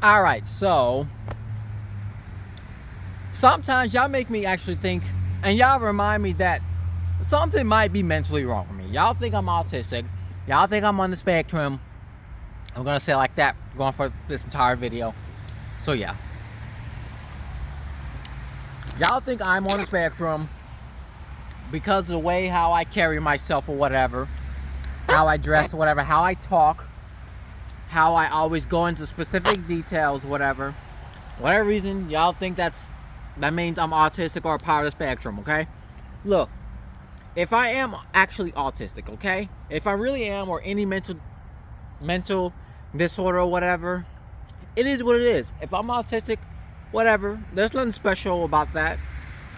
Alright, so sometimes y'all make me actually think, and y'all remind me that something might be mentally wrong with me. Y'all think I'm autistic. Y'all think I'm on the spectrum. I'm gonna say it like that, going for this entire video. So yeah. Y'all think I'm on the spectrum because of the way how I carry myself or whatever, how I dress or whatever, how I talk, how I always go into specific details, whatever reason y'all think that means I'm autistic or a part of the spectrum. Okay, look, if I am actually autistic, okay, if I really am, or any mental disorder or whatever, it is what it is. If I'm autistic, whatever, there's nothing special about that,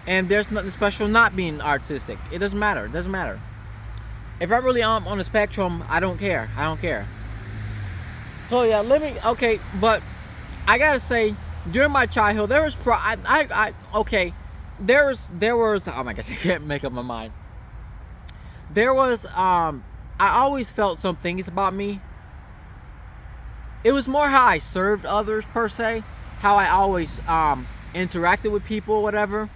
and there's nothing special not being autistic. It doesn't matter. It doesn't matter. If I really am on the spectrum, I don't care. I don't care. So yeah, okay, but I gotta say, during my childhood, there was oh my gosh, I can't make up my mind. There was I always felt some things about me. It was more how I served others per se, how I always interacted with people, whatever.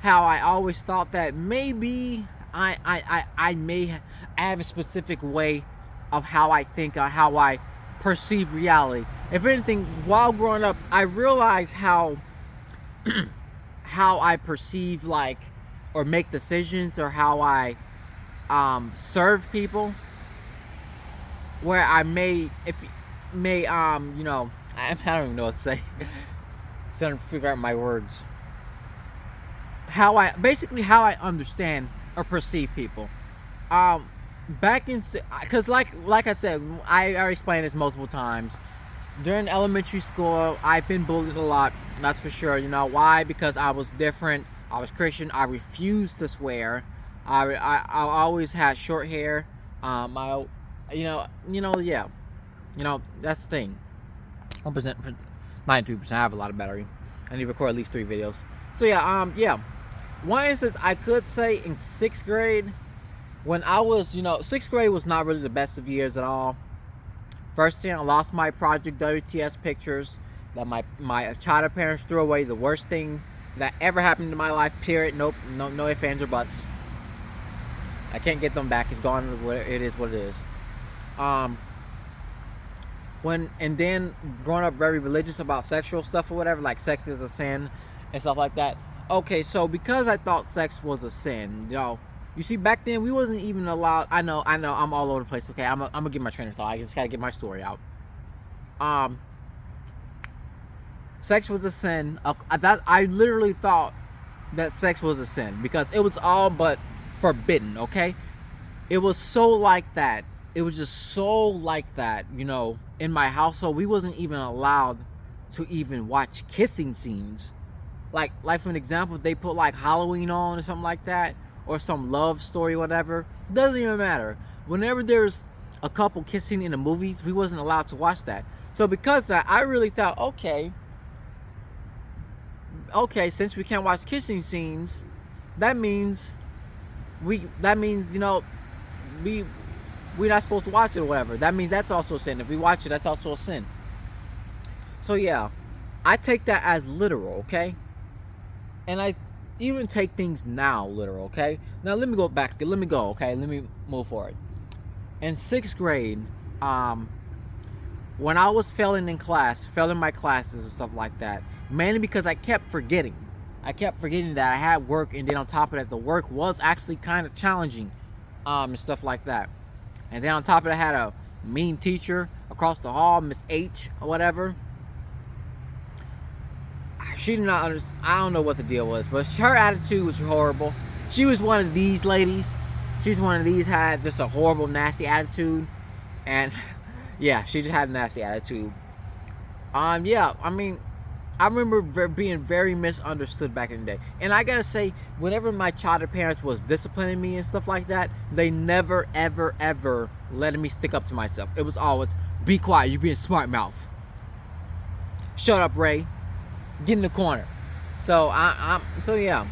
How I always thought that maybe I have a specific way of how I think, or how I perceive reality. If anything, while growing up, I realized how how I perceive, like, or make decisions, or how I serve people, where I may you know, I don't even know what to say. Trying to figure out my words. How I understand or perceive people. Back in, because like I said, I already explained this multiple times. During elementary school, I've been bullied a lot. That's for sure. You know why? Because I was different. I was Christian. I refused to swear. I always had short hair. Yeah. That's the thing. 1%, 93%. I have a lot of battery. I need to record at least 3 videos. So yeah. Yeah. One instance I could say in 6th grade, when I was, 6th grade was not really the best of years at all. First thing, I lost my Project WTS pictures that my child parents threw away. The worst thing that ever happened in my life, period. Nope, no ifs, ands, or buts. I can't get them back. It's gone. It is what it is. And then growing up very religious about sexual stuff or whatever, like sex is a sin and stuff like that. Okay, so because I thought sex was a sin, you see, back then we wasn't even allowed. I know, I'm all over the place. Okay, I'm gonna get my train of thought. I just gotta get my story out. Sex was a sin. I literally thought that sex was a sin because it was all but forbidden. Okay, it was so like that. It was just so like that. In my household, we wasn't even allowed to even watch kissing scenes. Like for an example, they put like Halloween on or something like that, or some love story, whatever. It doesn't even matter. Whenever there's a couple kissing in the movies, we wasn't allowed to watch that. So because of that, I really thought, okay, since we can't watch kissing scenes, that means we're not supposed to watch it or whatever. That means that's also a sin. If we watch it, that's also a sin. So yeah, I take that as literal, okay? And I even take things now literal, okay? Now let me go, okay? Let me move forward. In 6th grade, when I was failing my classes and stuff like that, mainly because I kept forgetting that I had work, and then on top of that, the work was actually kind of challenging, and stuff like that. And then on top of that, I had a mean teacher across the hall, Miss H or whatever. She did not understand. I don't know what the deal was, but her attitude was horrible. She was one of these ladies. Had just a horrible, nasty attitude. And yeah, she just had a nasty attitude. Yeah, I mean, I remember being very misunderstood back in the day. And I gotta say, whenever my childhood parents was disciplining me and stuff like that, they never, ever, ever letting me stick up to myself. It was always, be quiet, you being smart mouth. Shut up, Ray. Get in the corner. So so yeah.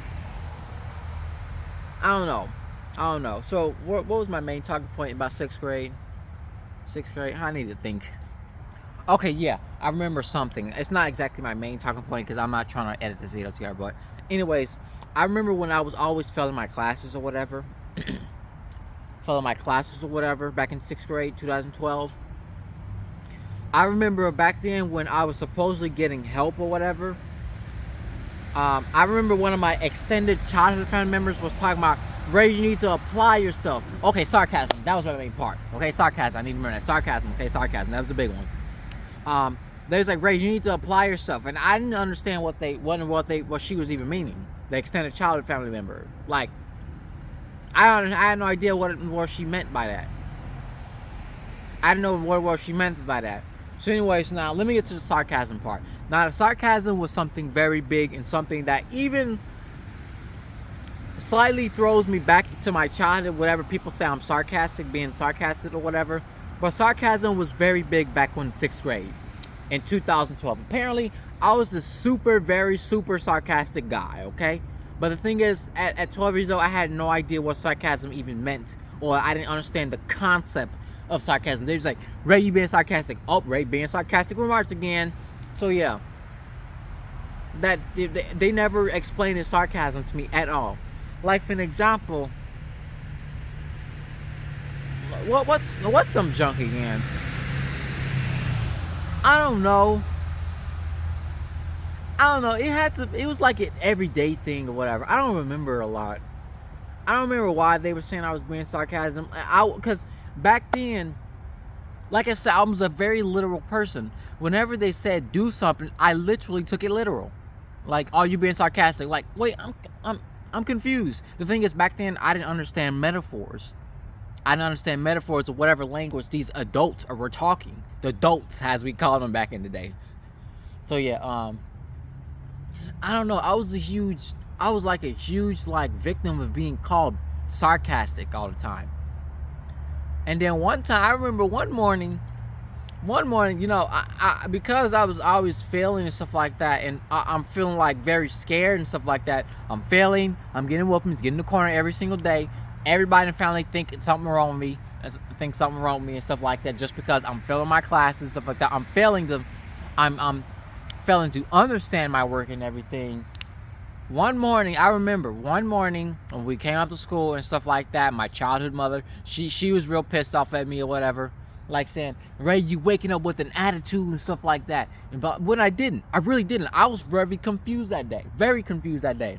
I don't know. So what was my main talking point about 6th grade? I need to think. Okay, yeah, I remember something. It's not exactly my main talking point because I'm not trying to edit this video together. But anyways, I remember when I was always failing my classes or whatever. Failing my classes or whatever back in 6th grade, 2012. I remember back then when I was supposedly getting help or whatever. I remember one of my extended childhood family members was talking about, Ray, you need to apply yourself. Okay, sarcasm. That was my main part. Okay, sarcasm. I need to remember that. Sarcasm. Okay, sarcasm. That was the big one. They was like, Ray, you need to apply yourself, and I didn't understand what she was even meaning. The extended childhood family member. Like, I had no idea what she meant by that. I didn't know what she meant by that. So anyways, now let me get to the sarcasm part. Now, the sarcasm was something very big and something that even slightly throws me back to my childhood. Whatever people say I'm sarcastic, being sarcastic or whatever. But sarcasm was very big back when 6th grade in 2012. Apparently, I was this very super sarcastic guy, okay? But the thing is, at 12 years old, I had no idea what sarcasm even meant, or I didn't understand the concept of sarcasm. They was like, Ray, you being sarcastic. Oh, Ray being sarcastic remarks again. So yeah, that they never explained the sarcasm to me at all. Like, for an example, what's some junk again? I don't know. It was like an everyday thing or whatever. I don't remember a lot. I don't remember why they were saying I was being sarcasm. Because back then, like I said, I was a very literal person. Whenever they said do something, I literally took it literal. Like, are you being sarcastic? Like, wait, I'm confused. The thing is, back then I didn't understand metaphors. I didn't understand metaphors of whatever language these adults were talking. The adults, as we called them back in the day. So yeah, I don't know. I was like a huge victim of being called sarcastic all the time. And then one time, I remember one morning, you know, I because I was always failing and stuff like that, and I'm feeling like very scared and stuff like that. I'm failing. I'm getting whoopings, getting in the corner every single day. Everybody in the family think something wrong with me, and stuff like that, just because I'm failing my classes and stuff like that. I'm failing to understand my work and everything. I remember one morning when we came up to school and stuff like that, my childhood mother, she was real pissed off at me or whatever, like saying, Ray, you waking up with an attitude and stuff like that. But when I really didn't. I was very confused that day. Very confused that day.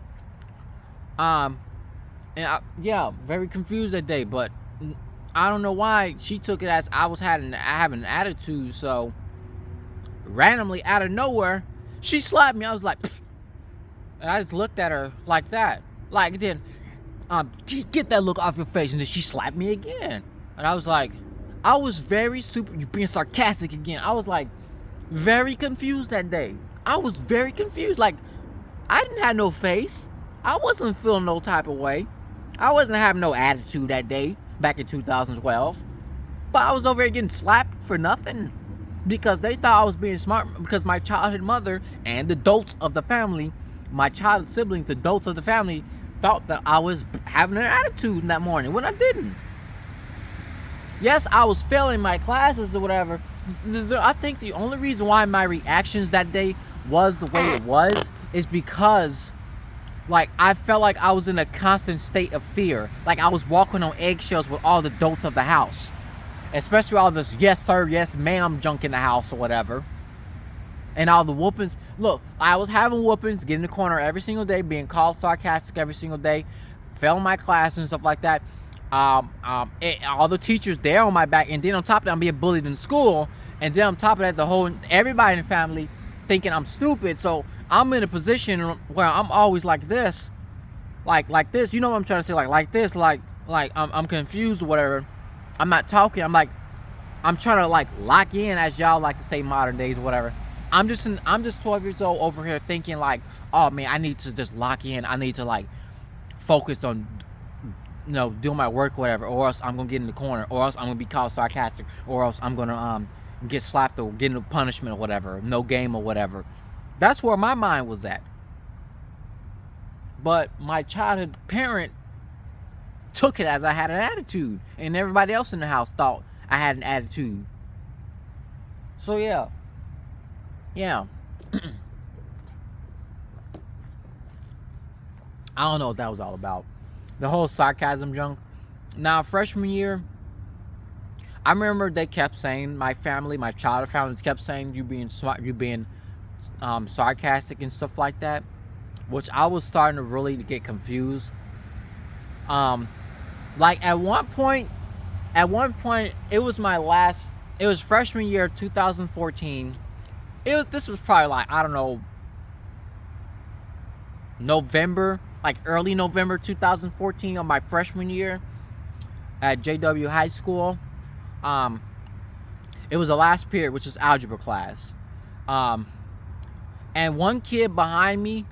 Very confused that day. But I don't know why she took it as I having an attitude. So randomly out of nowhere, she slapped me. I was like, pfft. And I just looked at her like that. Like, then, get that look off your face. And then she slapped me again. And I was like, you're being sarcastic again. I was like, very confused that day. I was very confused. Like, I didn't have no face. I wasn't feeling no type of way. I wasn't having no attitude that day, back in 2012. But I was over here getting slapped for nothing. Because they thought I was being smart. Because my childhood mother and the adults of the family, my child siblings, the adults of the family, thought that I was having an attitude that morning when I didn't. Yes, I was failing my classes or whatever. I think the only reason why my reactions that day was the way it was is because, like, I felt like I was in a constant state of fear. Like I was walking on eggshells with all the adults of the house. Especially all this yes sir, yes ma'am junk in the house or whatever. And all the whoopings. Look, I was having whoopings, getting in the corner every single day, being called sarcastic every single day, failing my class and stuff like that. All the teachers there on my back, and then on top of that, I'm being bullied in school, and then on top of that, everybody in the family thinking I'm stupid. So I'm in a position where I'm always like this, like this. You know what I'm trying to say? Like this, like I'm confused or whatever. I'm not talking. I'm trying to lock in, as y'all like to say modern days or whatever. I'm just 12 years old over here thinking like, oh man, I need to just lock in. I need to focus on, doing my work or whatever, or else I'm gonna get in the corner, or else I'm gonna be called sarcastic, or else I'm gonna get slapped or get into punishment or whatever, no game or whatever. That's where my mind was at. But my childhood parent took it as I had an attitude, and everybody else in the house thought I had an attitude. So yeah. I don't know what that was all about. The whole sarcasm junk. Now, freshman year, I remember they kept saying, my childhood family kept saying, you being smart, you being sarcastic and stuff like that, which I was starting to really get confused. Like at one point, it was freshman year 2014. This was probably like, I don't know, November, like early November 2014 of my freshman year at JW High School. It was the last period, which was algebra class. And one kid behind me,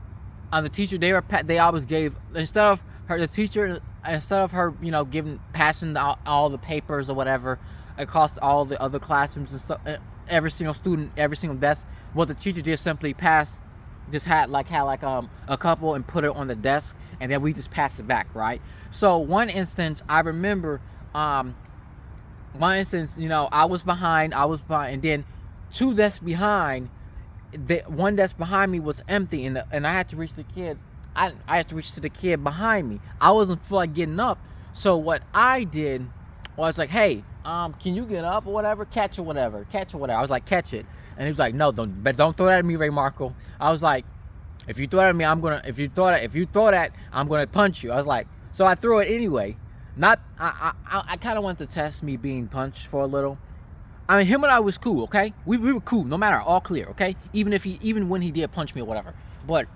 the teacher, they always gave, instead of her passing all the papers or whatever across all the other classrooms and stuff, every single student, every single desk, what the teacher did simply had a couple and put it on the desk, and then we just pass it back, right? So one instance, I remember, I was behind, and then two desks behind, one desk behind me was empty, and I had to reach the kid. I had to reach to the kid behind me. I wasn't feel like getting up, so what I did was like, hey, can you get up or whatever, catch or whatever. I was like, catch it, and he was like, no, don't throw that at me, Ray Marco. I was like, if you throw it at me, I'm gonna punch you. I was like, so I threw it anyway. I kind of wanted to test me being punched for a little. I mean, him and I was cool, okay? We were cool, no matter, all clear, okay? Even when he did punch me or whatever. But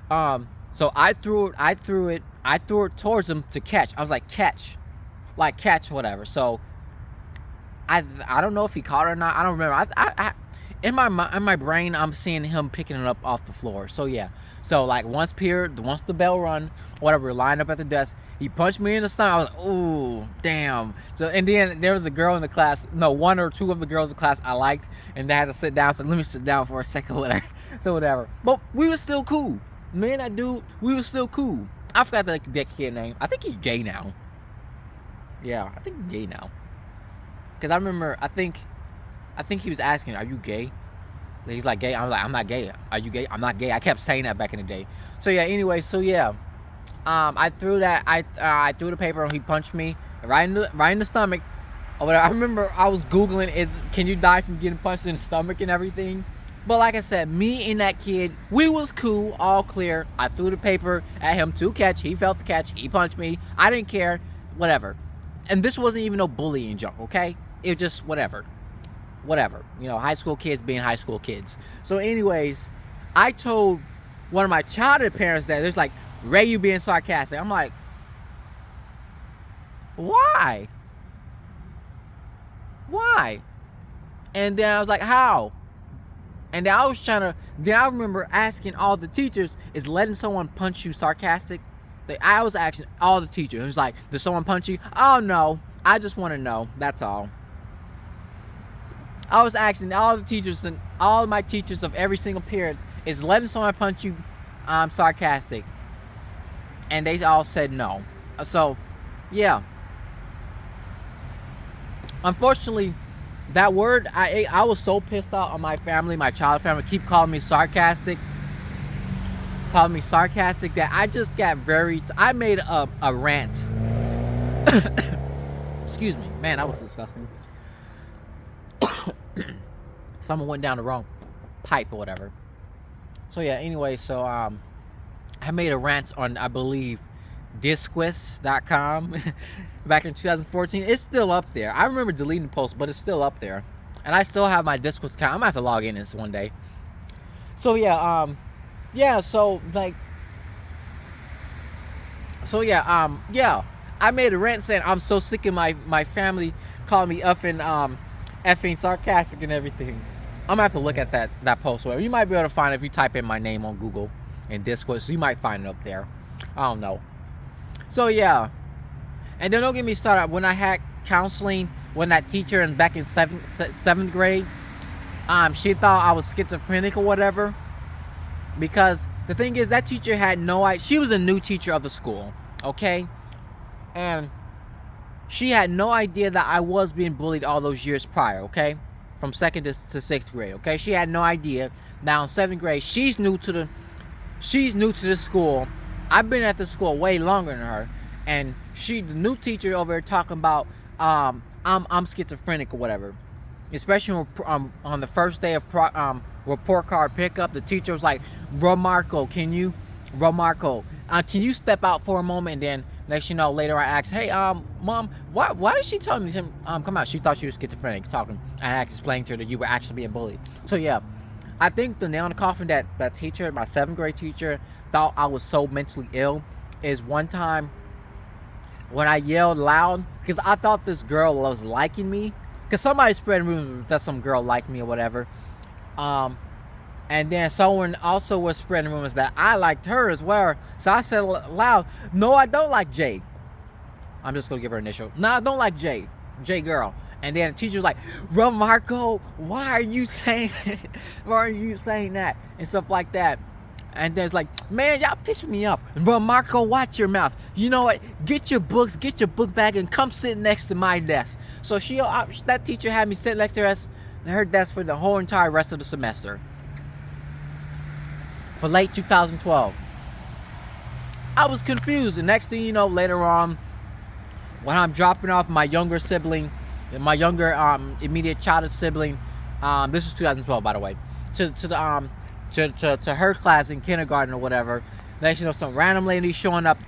so I threw it towards him to catch. I was like, catch, whatever. So I don't know if he caught it or not. I don't remember. I in my brain, I'm seeing him picking it up off the floor. So yeah. So like once the bell run, whatever, lined up at the desk, he punched me in the stomach. I was like, ooh, damn. So, and then there was a girl in the class, one or two of the girls in the class I liked, and they had to sit down. So let me sit down for a second, whatever. So whatever. But we were still cool. Me and that dude, we were still cool. I forgot that kid name. I think he's gay now. Yeah, I think he's gay now. Cause I remember, I think he was asking, "Are you gay?" He's like, "Gay." I was like, "I'm not gay." "Are you gay?" "I'm not gay." I kept saying that back in the day. So yeah. Anyway, so yeah. I threw the paper and he punched me right in the stomach. I remember I was Googling, can you die from getting punched in the stomach and everything? But like I said, me and that kid, we was cool, all clear. I threw the paper at him to catch. He felt the catch. He punched me. I didn't care. Whatever. And this wasn't even no bullying junk, okay? It was just whatever. High school kids being high school kids. So anyways, I told one of my childhood parents that there's like, Ray, you being sarcastic. I'm like, why? And then I was like, how? And then I remember asking all the teachers, is letting someone punch you sarcastic? I was asking all the teachers. It was like, did someone punch you? Oh no, I just want to know, that's all. I was asking all the teachers and all of my teachers of every single period, is letting someone punch you sarcastic? And they all said no. So, yeah. Unfortunately, that word, I was so pissed off on my family, my child family, keep calling me sarcastic. That I just got I made a rant. Excuse me. Man, that was disgusting. Someone went down the wrong pipe or whatever. So yeah, anyway, so I made a rant on, I believe, Disquist.com back in 2014. It's still up there. I remember deleting the post, but it's still up there. And I still have my Disquist account. I'm gonna have to log in this one day. So yeah, I made a rant saying I'm so sick of my family calling me effing sarcastic and everything. I'm gonna have to look at that post. Whatever. You might be able to find it if you type in my name on Google and Discord, so you might find it up there. I don't know. So yeah, and then don't get me started. When I had counseling, when that teacher back in seventh grade, she thought I was schizophrenic or whatever. Because the thing is, that teacher had no idea. She was a new teacher of the school, okay, and she had no idea that I was being bullied all those years prior, okay. from 2nd to 6th grade. Okay, she had no idea. Now in 7th grade, she's new to the school. I've been at the school way longer than her, and the new teacher over there talking about I'm schizophrenic or whatever. Especially on the first day of report card pickup, the teacher was like, Romarco, can you step out for a moment? And then next you know, later I asked, hey, mom, why did she tell me to come out? She thought she was schizophrenic talking. And I explained to her that you were actually being bullied. So yeah, I think the nail in the coffin that teacher, my 7th grade teacher, thought I was so mentally ill is one time when I yelled loud because I thought this girl was liking me. Because somebody spread rumors that some girl liked me or whatever. And then someone also was spreading rumors that I liked her as well. So I said loud, no, I don't like Jay. I'm just going to give her initial. No, I don't like Jay. Jay girl. And then the teacher was like, Marco, why are you saying that? And stuff like that. And then it's like, man, y'all pissing me off. Marco, watch your mouth. You know what? Get your book bag and come sit next to my desk. So that teacher had me sit next to her desk for the whole entire rest of the semester. For late 2012. I was confused. The next thing you know, later on, when I'm dropping off my younger sibling, my younger immediate childhood sibling, this was 2012 by the way, to her class in kindergarten or whatever. Next you know, some random lady showing up.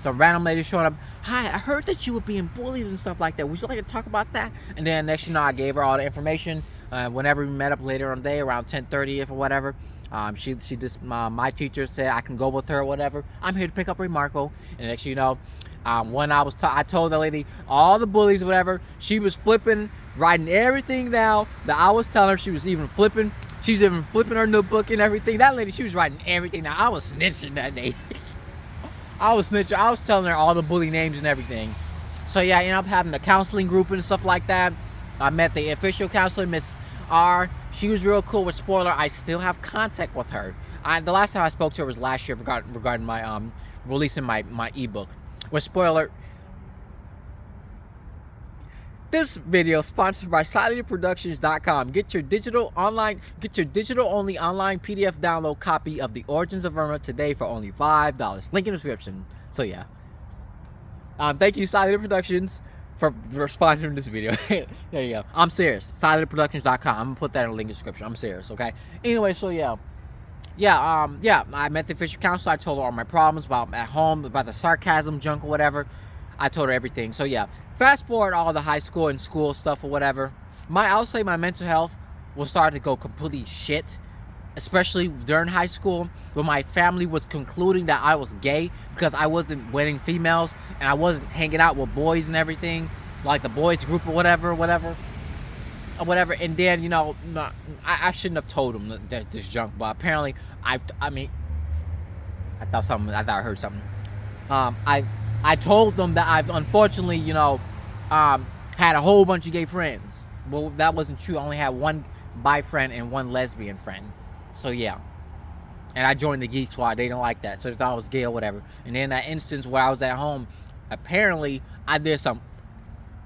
Hi, I heard that you were being bullied and stuff like that. Would you like to talk about that? And then next you know, I gave her all the information. Whenever we met up later on the day, around 10:30 or whatever, my teacher said I can go with her or whatever. I'm here to pick up Marco. And next you know, when I told the lady all the bullies or whatever, she was writing everything down that I was telling her. She was even flipping her notebook and everything. That lady, she was writing everything down. I was snitching that day. I was telling her all the bully names and everything. So yeah, I ended up having the counseling group and stuff like that. I met the official counselor, Miss R. She was real cool. With spoiler, I still have contact with her. The last time I spoke to her was last year regarding my releasing my ebook. With spoiler, this video is sponsored by SydeLeaderProductions.com. Get your digital only online PDF download copy of The Origins of Irma today for only $5. Link in the description. So yeah. Thank you, SydeLeader Productions, for sponsoring this video. There you go. I'm serious. SydeLeaderProductions.com. I'm gonna put that in the link in the description. I'm serious, okay? Anyway, so yeah. I met the official counselor. I told her all my problems at home, about the sarcasm junk or whatever. I told her everything. So yeah, fast forward all the high school and school stuff or whatever. I'll say my mental health was starting to go completely shit, especially during high school, when my family was concluding that I was gay because I wasn't wedding females and I wasn't hanging out with boys and everything, like the boys group or whatever. And then, you know, I shouldn't have told them this junk, but apparently I thought I heard something. I told them that I've unfortunately, you know, had a whole bunch of gay friends. Well, that wasn't true. I only had one bi friend and one lesbian friend. So yeah. And I joined the Geek Squad. They didn't like that, so they thought I was gay or whatever. And then that instance where I was at home, apparently I did some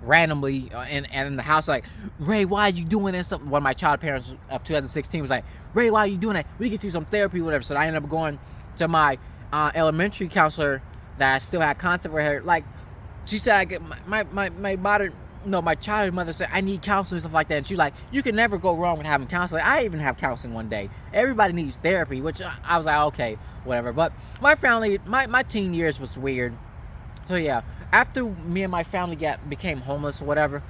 randomly and in the house, like, Ray, why are you doing that stuff? One of my child parents of 2016 was like, Ray, why are you doing that? We can see some therapy or whatever. So I ended up going to my elementary counselor that I still had contact with her. Like, she said, I get my childhood mother said I need counseling and stuff like that. And she's like, you can never go wrong with having counseling. I even have counseling one day. Everybody needs therapy, which I was like, okay, whatever. But my family, my teen years was weird. So yeah, after me and my family became homeless or whatever,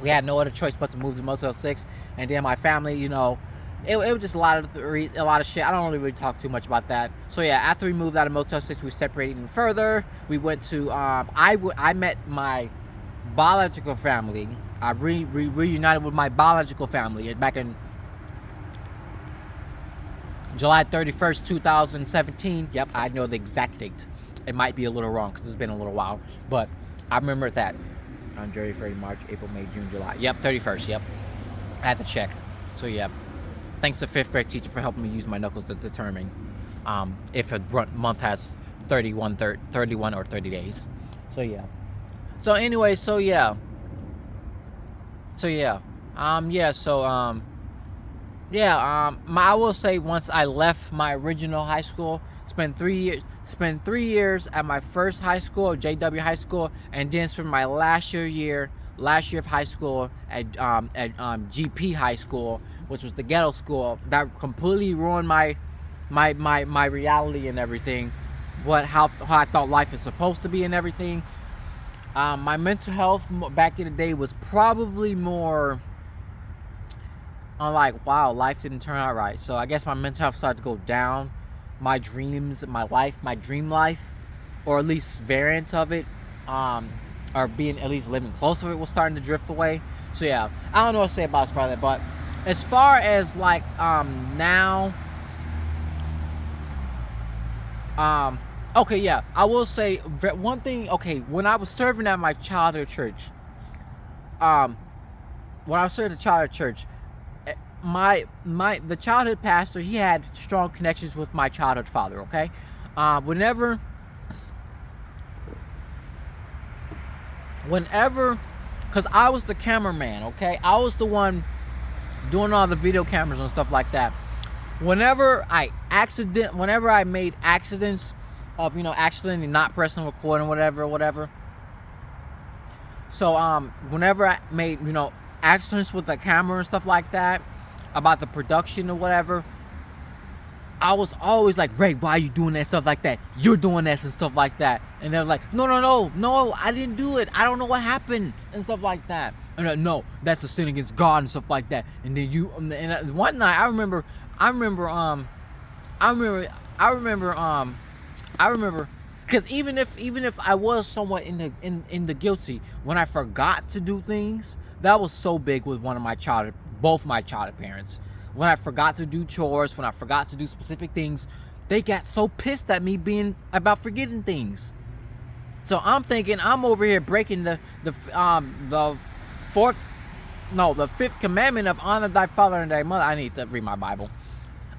we had no other choice but to move to Motel 6. And then my family, you know, it was just a lot of shit. I don't really talk too much about that. So yeah, after we moved out of Motel 6, we separated even further. We went to I met my biological family. I reunited with my biological family back in July 31st, 2017. Yep, I know the exact date. It might be a little wrong because it's been a little while, but I remember that. On January, February, March, April, May, June, July. Yep, 31st. Yep, I had to check. So yeah, thanks to 5th grade teacher for helping me use my knuckles to determine if a month has 31 or 30 days. So yeah. So anyway, so yeah. Yeah, so, I will say once I left my original high school, spent 3 years at my first high school, JW High School, and then spent my last year of high school at GP High School, which was the ghetto school. That completely ruined my reality and everything, how I thought life is supposed to be and everything. My mental health back in the day was probably more, I'm like, wow, life didn't turn out right. So I guess my mental health started to go down. My dreams, my dream life, or at least variants of it, or being at least living close to it, was starting to drift away. So yeah, I don't know what to say about that. But as far as like now, okay, yeah, I will say one thing. Okay, when I was serving at my childhood church, the childhood pastor, he had strong connections with my childhood father. Okay, whenever, because I was the cameraman. Okay, I was the one doing all the video cameras and stuff like that. Whenever I made accidents of, accidentally not pressing record and whatever. So whenever I made, accidents with the camera and stuff like that, about the production or whatever, I was always like, Ray, why are you doing that, stuff like that? You're doing this and stuff like that. And they're like, no, I didn't do it. I don't know what happened and stuff like that. And no, that's a sin against God and stuff like that. And then one night I remember, because even if I was somewhat in the guilty, when I forgot to do things, that was so big with both my childhood parents. When I forgot to do chores, when I forgot to do specific things, they got so pissed at me about forgetting things. So I'm thinking I'm over here breaking the fifth commandment of honor thy father and thy mother. I need to read my Bible.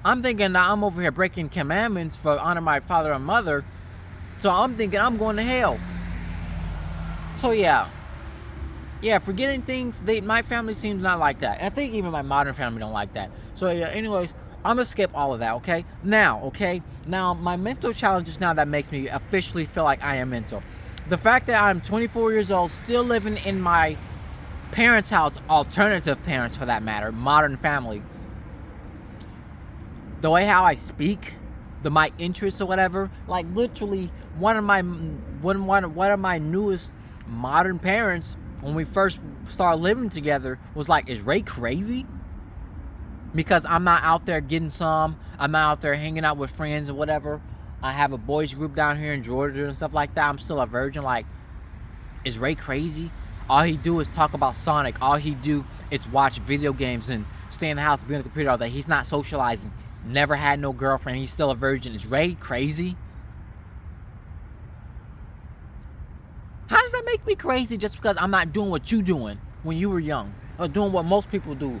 I'm thinking that I'm over here breaking commandments for honor my father and mother. So I'm thinking I'm going to hell. So yeah, forgetting things, my family seems not like that. And I think even my modern family don't like that. So yeah, anyways, I'm gonna skip all of that, okay? Now, my mental challenges now that makes me officially feel like I am mental. The fact that I'm 24 years old, still living in my parents' house, alternative parents for that matter, modern family. The way how I speak, my interests or whatever, like literally one of my newest modern parents, when we first started living together, was like, is Ray crazy? Because I'm not out there getting some. I'm not out there hanging out with friends or whatever. I have a boys group down here in Georgia and stuff like that. I'm still a virgin. Like, is Ray crazy? All he do is talk about Sonic. All he do is watch video games and stay in the house, be on the computer all day. He's not socializing. Never had no girlfriend. He's still a virgin. Is Ray crazy? How does that make me crazy just because I'm not doing what you doing when you were young? Or doing what most people do?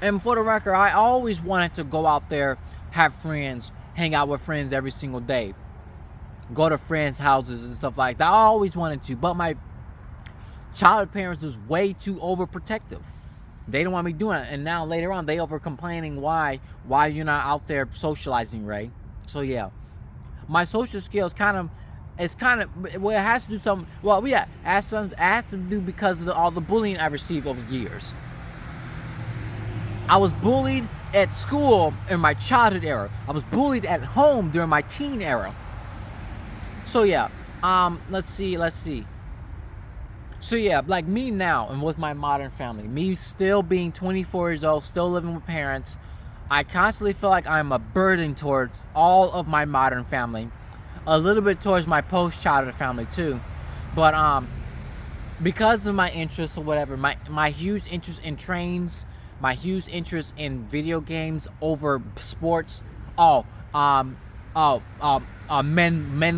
And for the record, I always wanted to go out there, have friends, hang out with friends every single day. Go to friends' houses and stuff like that. I always wanted to. But my childhood parents was way too overprotective. They didn't want me doing it. And now later on, they over complaining why you're not out there socializing, Ray. So yeah. My social skills it has to do something. Well, yeah, it has to do because of all the bullying I received over the years. I was bullied at school in my childhood era. I was bullied at home during my teen era. So yeah, let's see. So yeah, like me now and with my modern family, me still being 24 years old, still living with parents, I constantly feel like I'm a burden towards all of my modern family, a little bit towards my post-childhood family too. But because of my interests or whatever, my huge interest in trains, my huge interest in video games over sports. Men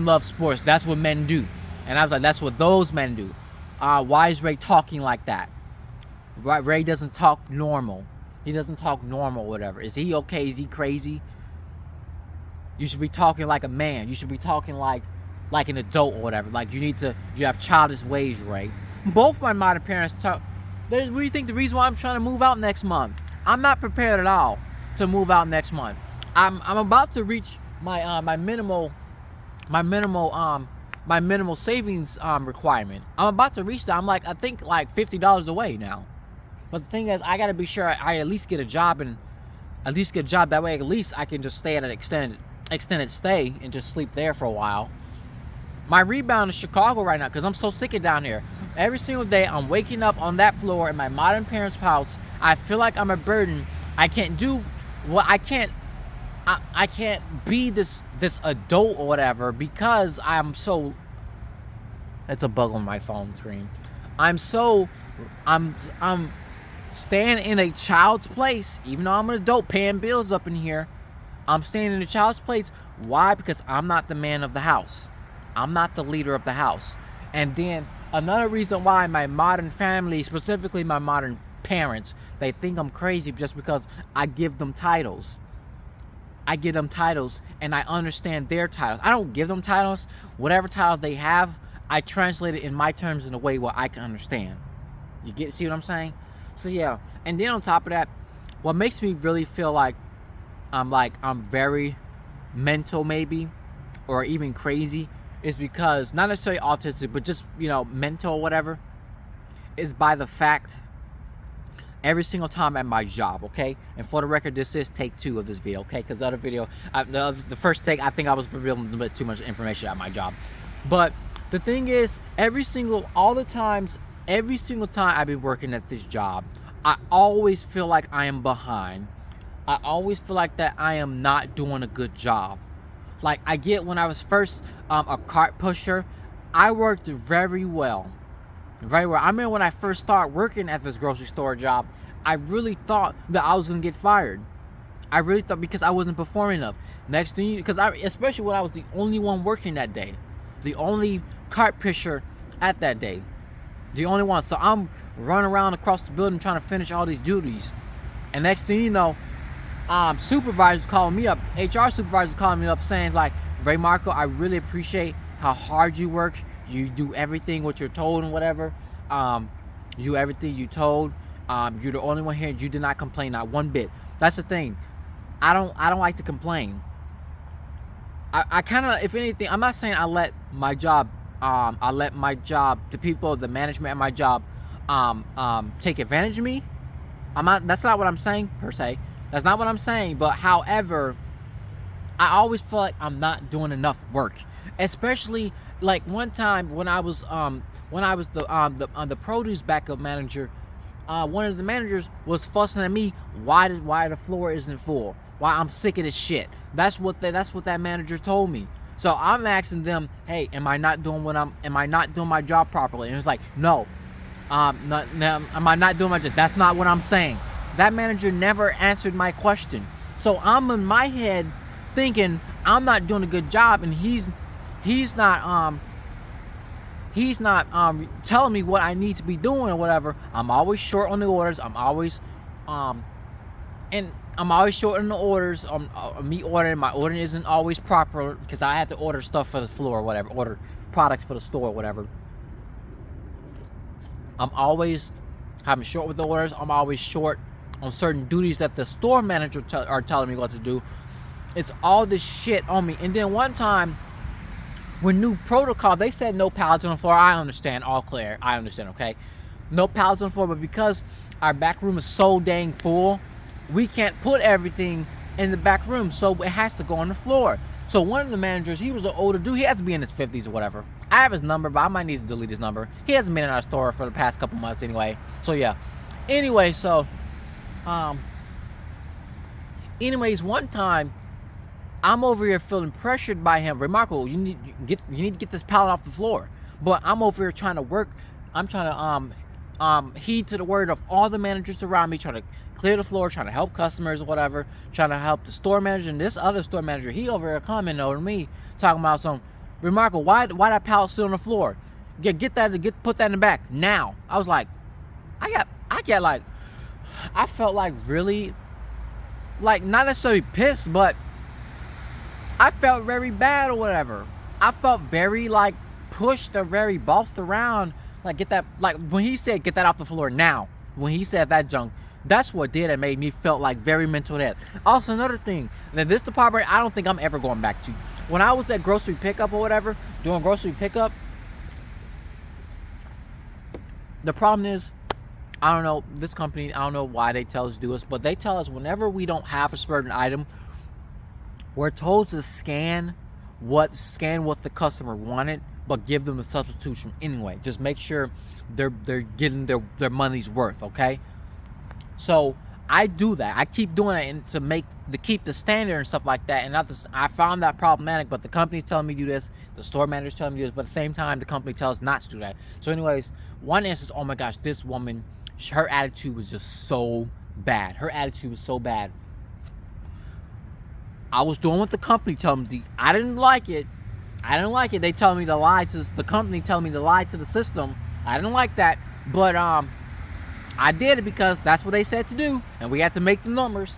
love sports. That's what men do. And I was like, that's what those men do. Why is Ray talking like that? Ray doesn't talk normal. He doesn't talk normal, whatever. Is he okay? Is he crazy? You should be talking like a man. You should be talking like like an adult or whatever. Like you have childish ways, Ray. Both my modern parents talk. What do you think the reason why I'm trying to move out next month? I'm not prepared at all to move out next month. I'm about to reach my minimal savings requirement. I'm about to reach that. I'm like, I think like $50 away now. But the thing is, I gotta be sure I at least get a job, and at least get a job that way. At least I can just stay at an extended stay and just sleep there for a while. My rebound is Chicago right now because I'm so sick of down here. Every single day I'm waking up on that floor in my modern parents' house. I feel like I'm a burden. I can't do what I can't be this adult or whatever because I'm so. It's a bug on my phone screen. I'm staying in a child's place, even though I'm an adult paying bills up in here. I'm staying in a child's place. Why? Because I'm not the man of the house. I'm not the leader of the house. And then another reason why my modern family, specifically my modern parents, they think I'm crazy just because I give them titles. I give them titles and I understand their titles. I don't give them titles. Whatever titles they have, I translate it in my terms in a way where I can understand. See what I'm saying? So yeah. And then on top of that, what makes me really feel like I'm very mental maybe, or even crazy, is because, not necessarily autistic, but just, mental or whatever, is by the fact every single time at my job, okay? And for the record, this is take 2 of this video, okay? Because the other video, the first take, I think I was revealing a little bit too much information at my job. But the thing is, every single time I've been working at this job, I always feel like I am behind. I always feel like that I am not doing a good job. Like I get when I was first a cart pusher, I worked very well. Very well. I remember when I first started working at this grocery store job, I really thought that I was gonna get fired. I really thought, because I wasn't performing enough. Next thing, especially when I was the only one working that day, the only cart pusher at that day, the only one. So I'm running around across the building trying to finish all these duties, and next thing you know, supervisors calling me up, HR supervisors calling me up saying like, Ray Marco, I really appreciate how hard you work. You do everything what you're told and whatever. You do everything you told. You're the only one here. You did not complain, not one bit. That's the thing. I don't like to complain. I kind of, if anything, I'm not saying I let my job, the people, the management at my job, take advantage of me. That's not what I'm saying per se. That's not what I'm saying. But however, I always feel like I'm not doing enough work, especially like one time when I was the produce backup manager. One of the managers was fussing at me why the floor isn't full, why I'm sick of this shit. That's what that manager told me. So I'm asking them, hey, am I not doing my job properly? And it's like, no, am I not doing my job? That's not what I'm saying. That manager never answered my question. So I'm in my head thinking I'm not doing a good job, and he's not telling me what I need to be doing or whatever. I'm always short on the orders. I'm always short on the orders. Me ordering, my ordering isn't always proper because I have to order stuff for the floor or whatever, order products for the store or whatever. I'm always having short with the orders. I'm always short on certain duties that the store manager are telling me what to do. It's all this shit on me. And then one time, when new protocol, they said no pallets on the floor. I understand, all clear. I understand, okay? No pallets on the floor, but because our back room is so dang full, we can't put everything in the back room, so it has to go on the floor. So one of the managers, he was an older dude. He has to be in his 50s or whatever. I have his number, but I might need to delete his number. He hasn't been in our store for the past couple months anyway. So yeah. Anyway, so anyways, one time I'm over here feeling pressured by him. Remarkable, you need to get this pallet off the floor. But I'm over here trying to work. I'm trying to heed to the word of all the managers around me, trying to clear the floor, trying to help customers or whatever, trying to help the store manager. And this other store manager, he over here commenting over me, talking about some, Remarkable, why that pallet sit on the floor? Put that in the back now. I was like, I felt like really, like not necessarily pissed, but I felt very bad or whatever. I felt very like pushed or very bossed around. Like, get that, like when he said get that off the floor now, when he said that junk, that's what did it, made me felt like very mental death. Also, another thing, that this department I don't think I'm ever going back to. When I was at grocery pickup or whatever, doing grocery pickup, the problem is, I don't know, this company, I don't know why they tell us to do this, but they tell us whenever we don't have a certain item, we're told to scan what the customer wanted, but give them the substitution anyway. Just make sure they're getting their money's worth, okay? So I do that. I keep doing it and to keep the standard and stuff like that. And I found that problematic, but the company's telling me to do this, the store manager's telling me to do this, but at the same time the company tells us not to do that. So anyways, one instance, oh my gosh, this woman, her attitude was just so bad. Her attitude was so bad. I was doing what the company told me to. I didn't like it. They told me to lie to the company, telling me to lie to the system. I didn't like that, but I did it because that's what they said to do, and we had to make the numbers.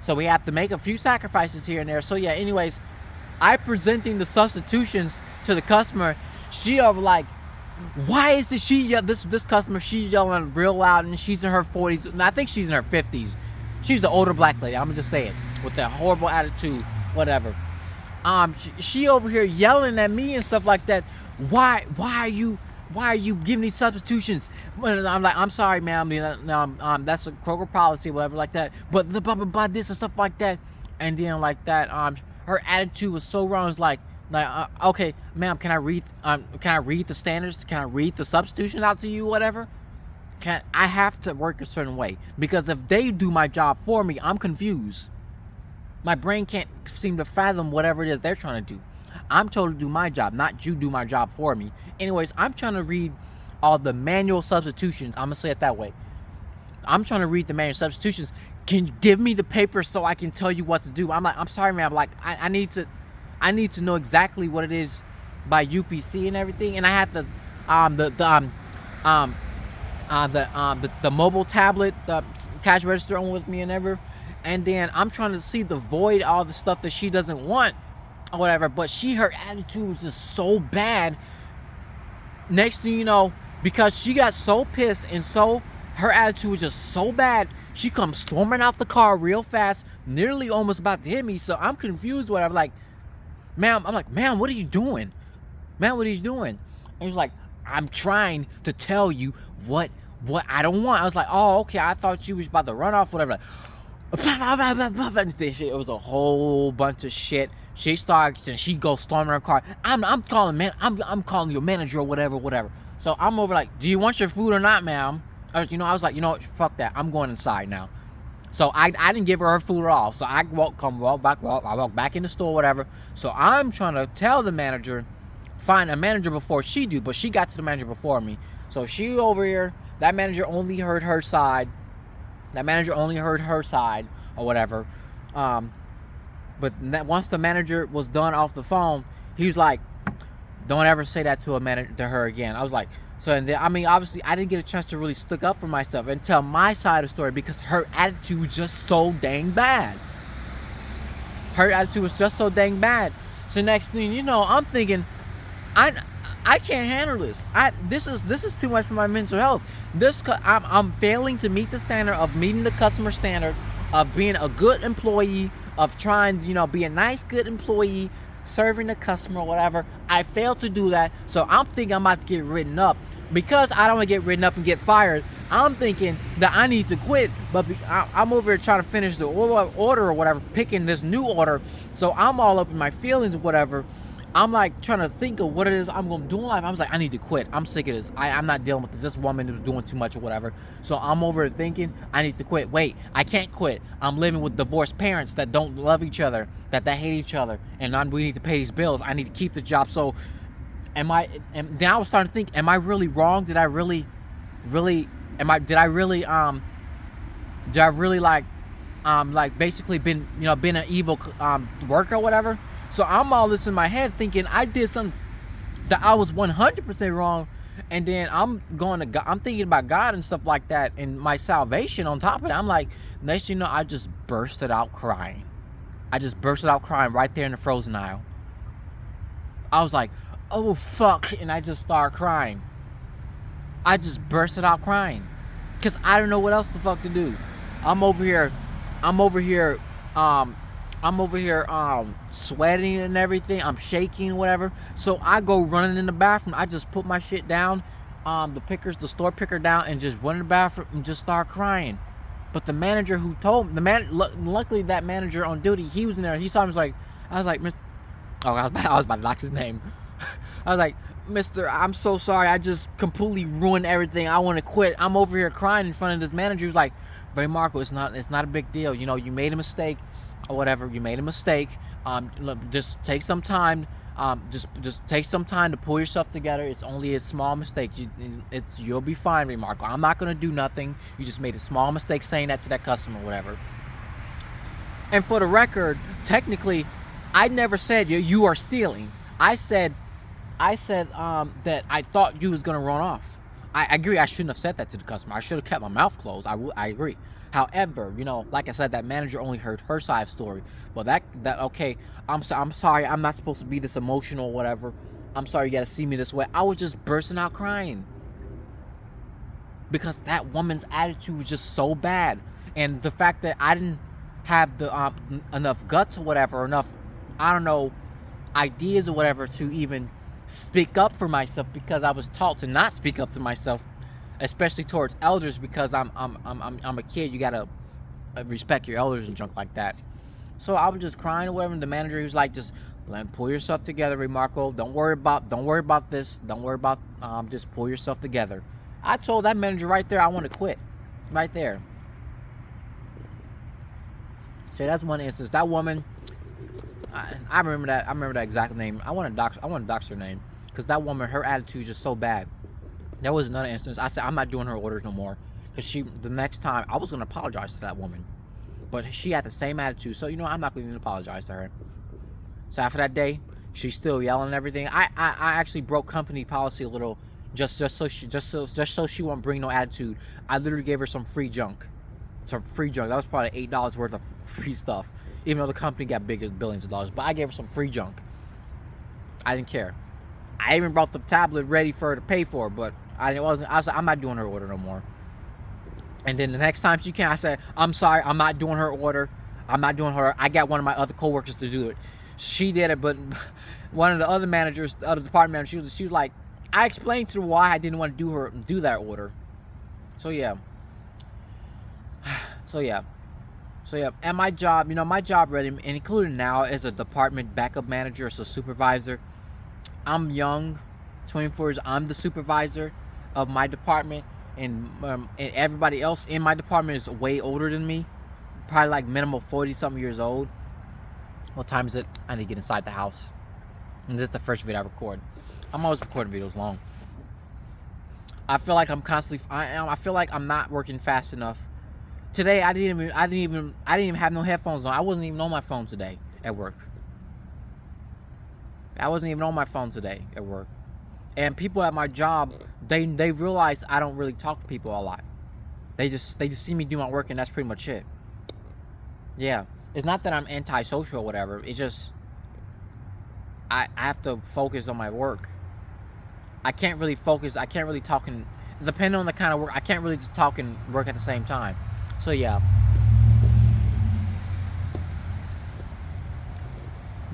So we have to make a few sacrifices here and there. So yeah, anyways, I presenting the substitutions to the customer. She over like, why is this? This customer, she yelling real loud, and she's in her 40s. And I think she's in her 50s. She's an older black lady. I'm gonna just say it, with that horrible attitude, whatever. She over here yelling at me and stuff like that. Why are you giving these substitutions? And I'm like, I'm sorry, ma'am. That's a Kroger policy, whatever, like that. But the blah blah blah, this and stuff like that. And then like that, her attitude was so wrong. It's like, okay, ma'am, can I read the standards? Can I read the substitutions out to you, whatever? I have to work a certain way, because if they do my job for me, I'm confused. My brain can't seem to fathom whatever it is they're trying to do. I'm told to do my job, not you do my job for me. Anyways, I'm trying to read all the manual substitutions. I'm gonna say it that way. I'm trying to read the manual substitutions. Can you give me the paper so I can tell you what to do? I'm like, I'm sorry, ma'am. Like, I need to know exactly what it is by UPC and everything. And I had the mobile tablet, the cash register on with me and everything. And then I'm trying to see the void, all the stuff that she doesn't want or whatever. But her attitude was just so bad. Next thing you know, because she got so pissed and her attitude was just so bad, she comes storming out the car real fast, nearly almost about to hit me. So I'm confused, whatever. Like, ma'am, what are you doing? Ma'am, what are you doing? And he's like, I'm trying to tell you what I don't want. I was like, oh, okay, I thought you was about to run off, whatever. It was a whole bunch of shit. She starts and she goes storming her car. I'm calling your manager or whatever. So I'm over like, do you want your food or not, ma'am? I was like, you know what, fuck that. I'm going inside now. So I didn't give her food at all. So I walk back in the store, whatever. So I'm trying to tell the manager, find a manager before she do, but she got to the manager before me. So she over here, that manager only heard her side. Or whatever. But once the manager was done off the phone, he was like, don't ever say that to her again. I was like, so, and then, I mean, obviously I didn't get a chance to really stick up for myself and tell my side of the story, because her attitude was just so dang bad. So next thing you know, I'm thinking, I can't handle this. This is too much for my mental health. I'm failing to meet the standard of meeting the customer standard of being a good employee, of trying to, be a nice, good employee, serving the customer, whatever. I failed to do that, so I'm thinking I'm about to get written up. Because I don't want to get written up and get fired, I'm thinking that I need to quit, but I'm over here trying to finish the order or whatever, picking this new order, so I'm all up in my feelings or whatever. I'm like trying to think of what it is I'm going to do in life. I was like, I need to quit. I'm sick of this. I'm not dealing with this. This woman was doing too much or whatever. So I'm over here thinking, I need to quit. Wait, I can't quit. I'm living with divorced parents that don't love each other, that they hate each other, and we need to pay these bills. I need to keep the job. So and then I was starting to think, am I really wrong? Did I really like basically been an evil worker or whatever? So I'm all this in my head thinking I did something that I was 100% wrong, and then I'm thinking about God and stuff like that and my salvation on top of it. I'm like, next thing you know, I just bursted out crying. right there in the frozen aisle. I was like, oh fuck, and I just started crying. I just bursted out crying because I don't know what else the fuck to do. I'm over here sweating and everything. I'm shaking, whatever. So I go running in the bathroom. I just put my shit down, the store picker down, and just went in the bathroom and just start crying. But the manager who told me, luckily that manager on duty, he was in there. He saw me. I was like, Mr. Oh, I was about to knock his name. I was like, Mister, I'm so sorry. I just completely ruined everything. I want to quit. I'm over here crying in front of this manager. He was like, Ray Marco, it's not a big deal. You know, you made a mistake or whatever. You made a mistake. Look, just take some time. Just take some time to pull yourself together. It's only a small mistake. You'll be fine, Ray Marco. I'm not gonna do nothing. You just made a small mistake saying that to that customer, whatever. And for the record, technically, I never said you are stealing. I said that I thought you was gonna run off. I agree. I shouldn't have said that to the customer. I should have kept my mouth closed. I agree. However, you know, like I said, that manager only heard her side of the story. Well, that okay. I'm sorry. I'm not supposed to be this emotional, or whatever. I'm sorry you got to see me this way. I was just bursting out crying because that woman's attitude was just so bad, and the fact that I didn't have the enough guts or whatever, enough, I don't know, ideas or whatever to even speak up for myself, because I was taught to not speak up to myself, especially towards elders, because I'm a kid. You gotta respect your elders and junk like that. So I was just crying or whatever. And the manager, he was like, just pull yourself together, Ray Marco. Don't worry about this. Don't worry about just pull yourself together. I told that manager right there I want to quit, right there. So that's one instance. That woman, I remember that. I remember that exact name. I want to dox her name, because that woman, her attitude is just so bad. There was another instance. I said I'm not doing her orders no more, because the next time I was gonna apologize to that woman, but she had the same attitude. So you know, I'm not gonna even apologize to her. So after that day, she's still yelling and everything. I actually broke company policy a little, just so she won't bring no attitude. I literally gave her some free junk. That was probably $8 worth of free stuff, even though the company got bigger billions of dollars. But I gave her some free junk. I didn't care. I even brought the tablet ready for her to pay for, but I was like, I'm not doing her order no more. And then the next time she came, I said, I'm sorry, I'm not doing her order. I got one of my other coworkers to do it. She did it, but one of the other managers, the other department manager, she was like, I explained to her why I didn't want to do that order. So yeah. And my job, my job ready, and including now as a department backup manager, as a supervisor. I'm young, 24 years. I'm the supervisor of my department, and everybody else in my department is way older than me, probably like minimum 40-something years old. What time is it? I need to get inside the house. And this is the first video I record. I'm always recording videos long. I feel like I'm constantly. I feel like I'm not working fast enough. Today I didn't even have no headphones on. I wasn't even on my phone today at work. I wasn't even on my phone today at work. And people at my job, they realize I don't really talk to people a lot. They just see me do my work, and that's pretty much it. Yeah. It's not that I'm antisocial or whatever. It's just I have to focus on my work. I can't really focus. I can't really talk and, depending on the kind of work, I can't really just talk and work at the same time. So yeah.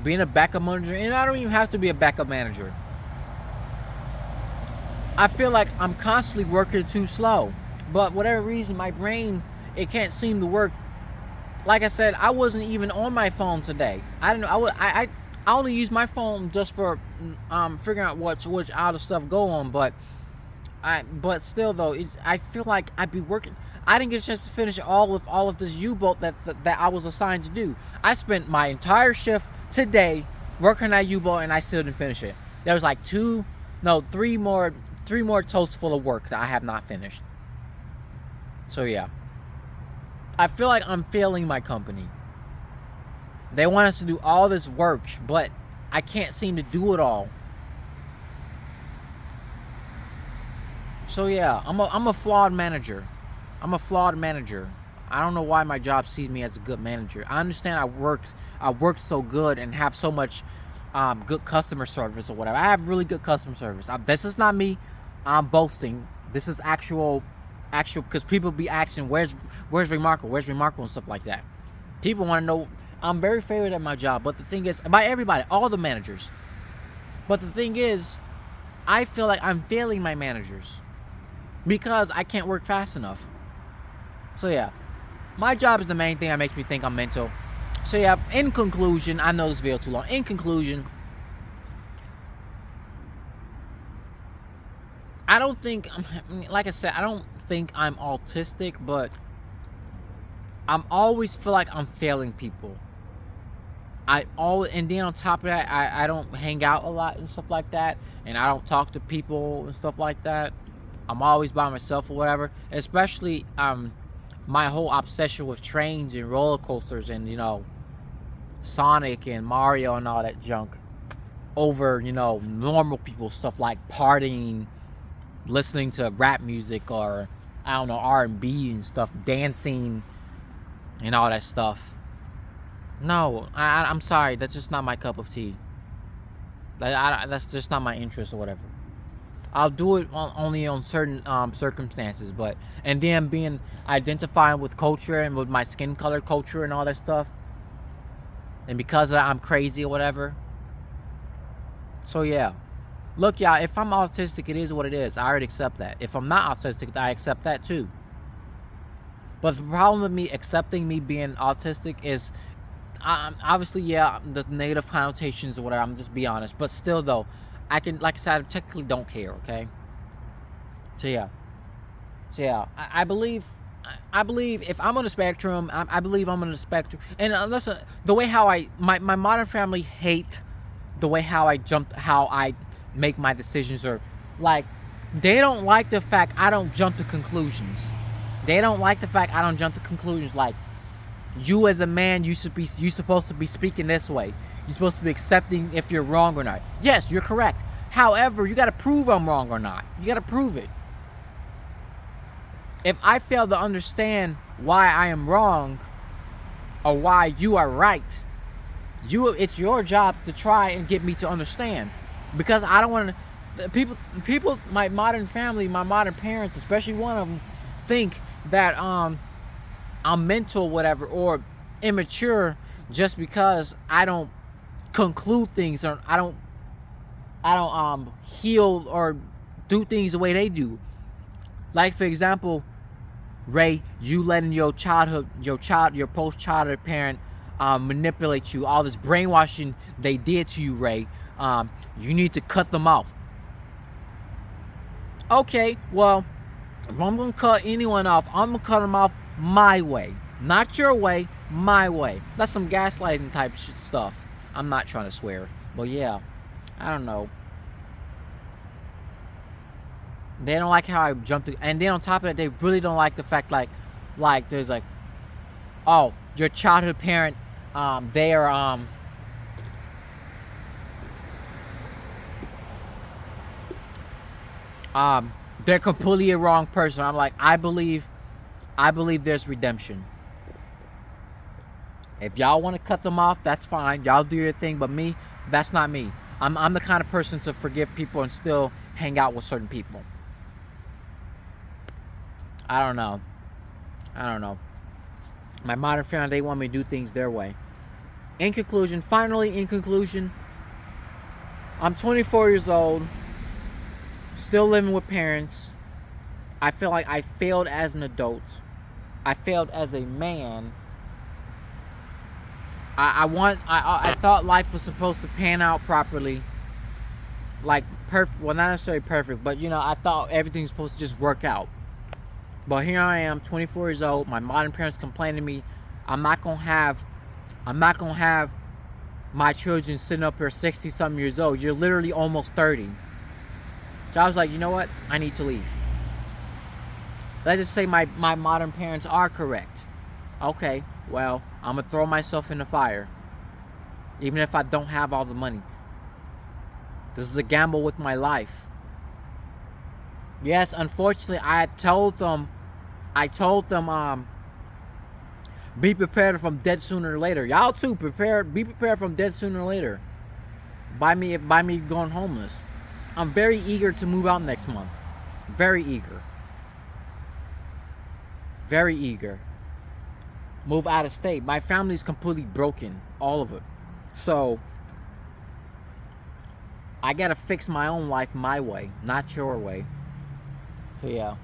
Being a backup manager, and I don't even have to be a backup manager. I feel like I'm constantly working too slow. But whatever reason, my brain, it can't seem to work. Like I said, I wasn't even on my phone today. I only use my phone just for figuring out which out of stuff go on. But still though, I feel like I'd be working. I didn't get a chance to finish all of this U-boat that I was assigned to do. I spent my entire shift today working on that U-boat, and I still didn't finish it. There was like three more totes full of work that I have not finished. So yeah. I feel like I'm failing my company. They want us to do all this work, but I can't seem to do it all. So yeah, I'm a flawed manager. I'm a flawed manager. I don't know why my job sees me as a good manager. I understand I worked so good and have so much good customer service or whatever. I have really good customer service. This is not me. I'm boasting. This is actual, because people be asking, where's Remarkable, and stuff like that. People want to know. I'm very favored at my job, but the thing is, by everybody, all the managers. But the thing is, I feel like I'm failing my managers because I can't work fast enough. So yeah, my job is the main thing that makes me think I'm mental. So yeah, in conclusion, I know this video too long. In conclusion, I don't think, like I said, I don't think I'm autistic, but I'm always feel like I'm failing people. And then on top of that, I don't hang out a lot and stuff like that, and I don't talk to people and stuff like that. I'm always by myself or whatever. Especially my whole obsession with trains and roller coasters and, you know, Sonic and Mario and all that junk over, you know, normal people, stuff like partying, listening to rap music, or I don't know, R&B and stuff, dancing and all that stuff. No, I'm sorry, that's just not my cup of tea. That's just not my interest or whatever. I'll do it only on certain circumstances, and then being identifying with culture and with my skin color culture and all that stuff, and because of that I'm crazy or whatever. So yeah, look y'all, if I'm autistic, it is what it is. I already accept that. If I'm not autistic, I accept that too. But the problem with me accepting me being autistic is, obviously, yeah, the negative connotations or whatever, I'm just be honest. But still, though, I can, like I said, I technically don't care, okay? So, yeah. I believe if I'm on the spectrum, I believe I'm on the spectrum. And listen, the way how my modern family hate the way how I make my decisions, or, like, they don't like the fact I don't jump to conclusions. They don't like the fact I don't jump to conclusions, like, you as a man, you supposed to be speaking this way. You're supposed to be accepting if you're wrong or not. Yes, you're correct. However, you got to prove I'm wrong or not. You got to prove it. If I fail to understand why I am wrong or why you are right, it's your job to try and get me to understand. Because I don't want to. People, my modern family, my modern parents, especially one of them, think that I'm mental, whatever, or immature just because I don't conclude things, or I don't heal or do things the way they do. Like, for example, Ray, you letting your post-childhood parent manipulate you, all this brainwashing they did to you, Ray. You need to cut them off. Okay, well, if I'm gonna cut anyone off, I'm gonna cut them off my way, not your way, my way. That's some gaslighting type stuff. I'm not trying to swear, but yeah, I don't know. They don't like how I jumped, and then on top of that, they really don't like the fact, like there's like, oh, your childhood parent, they are they're completely a wrong person. I'm like, I believe there's redemption. If y'all want to cut them off, that's fine. Y'all do your thing, but me, that's not me. I'm the kind of person to forgive people and still hang out with certain people. I don't know. My modern family, they want me to do things their way. In conclusion, I'm 24 years old, still living with parents. I feel like I failed as an adult. I failed as a man. I thought life was supposed to pan out properly. Like, perfect. Well, not necessarily perfect, but, you know, I thought everything's supposed to just work out. But here I am, 24 years old. My modern parents complain to me. I'm not gonna have my children sitting up here 60-something years old. You're literally almost 30. So I was like, you know what? I need to leave. Let's just say my modern parents are correct. Okay, well, I'm gonna throw myself in the fire. Even if I don't have all the money. This is a gamble with my life. Yes, unfortunately, I told them, be prepared from death sooner or later. Y'all too, be prepared from death sooner or later. by me going homeless. I'm very eager to move out next month. Very eager. Very eager. Move out of state. My family's completely broken. All of it. So I gotta fix my own life my way, not your way. So yeah.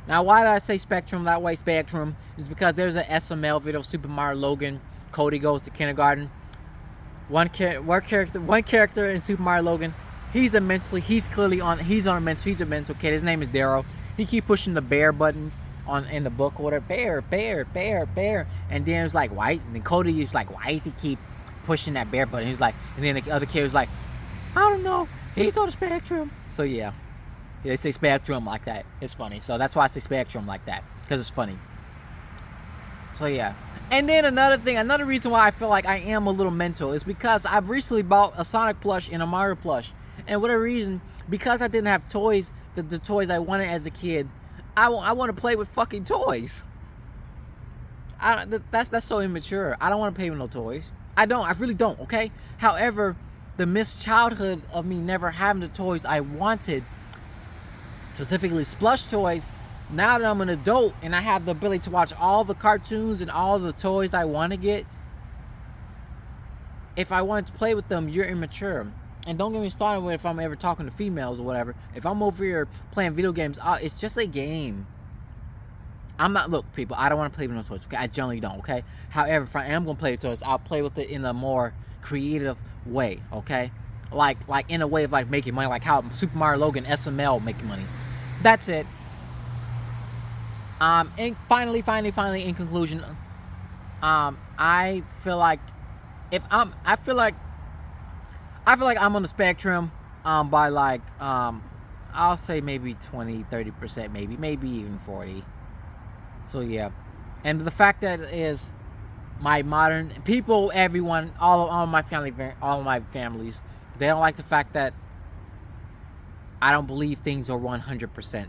Now, why did I say Spectrum that way? Spectrum is because there's an SML video, Super Mario Logan. Cody goes to kindergarten. One character in Super Mario Logan. He's a mental kid. His name is Daryl. He keep pushing the bear button in the book or whatever. Bear. And then it's like, why? And then Cody is like, why does he keep pushing that bear button? He's like, and then the other kid was like, I don't know. He's on the spectrum. So yeah. They say spectrum like that. It's funny. So that's why I say spectrum like that. Because it's funny. So yeah. And then another reason why I feel like I am a little mental is because I've recently bought a Sonic plush and a Mario plush. And whatever reason, because I didn't have toys, the toys I wanted as a kid, I want to play with fucking toys. That's so immature. I don't want to play with no toys. I really don't, okay? However, the missed childhood of me never having the toys I wanted, specifically plush toys, now that I'm an adult and I have the ability to watch all the cartoons and all the toys I want to get, if I wanted to play with them, you're immature. And don't get me started with if I'm ever talking to females or whatever. If I'm over here playing video games, it's just a game. Look, people, I don't want to play with no toys, okay? I generally don't, okay? However, if I am going to play with toys, I'll play with it in a more creative way, okay? Like in a way of like making money, like how Super Mario Logan SML making money. That's it. And finally, in conclusion, I feel like I feel like I'm on the spectrum, by like, I'll say maybe 20-30%, maybe even 40. So yeah, and the fact that is my modern people, everyone, all of my families, they don't like the fact that I don't believe things are 100%.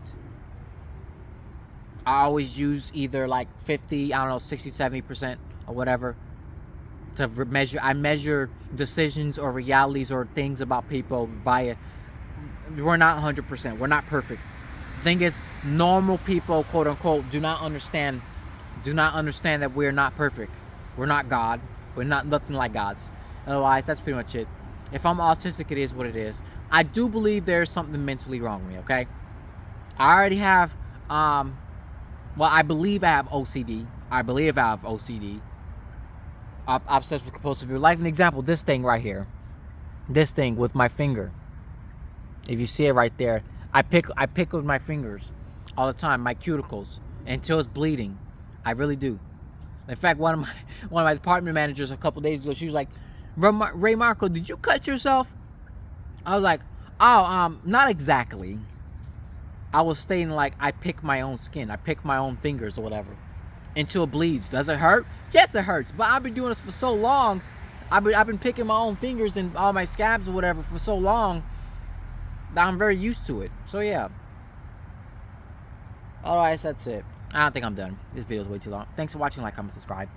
I always use either like 50, 60, 70% or whatever to measure. I measure decisions or realities or things about people via. We're not 100%. We're not perfect. The thing is, normal people, quote unquote, do not understand that we're not perfect. We're not God. We're not nothing like gods. Otherwise, that's pretty much it. If I'm autistic, it is what it is. I do believe there's something mentally wrong with me, okay? I already have, I believe I have OCD. Obsessive compulsive. Like an example, this thing right here. This thing with my finger. If you see it right there, I pick with my fingers all the time, my cuticles, until it's bleeding. I really do. In fact, one of my department managers a couple days ago, she was like, Ray Marco, did you cut yourself? I was like, oh, not exactly. I was stating like I pick my own skin. I pick my own fingers or whatever until it bleeds. Does it hurt? Yes, it hurts. But I've been doing this for so long. I've been picking my own fingers and all my scabs or whatever for so long that I'm very used to it. So yeah. Otherwise, that's it. I don't think I'm done. This video is way too long. Thanks for watching. Like, comment, subscribe.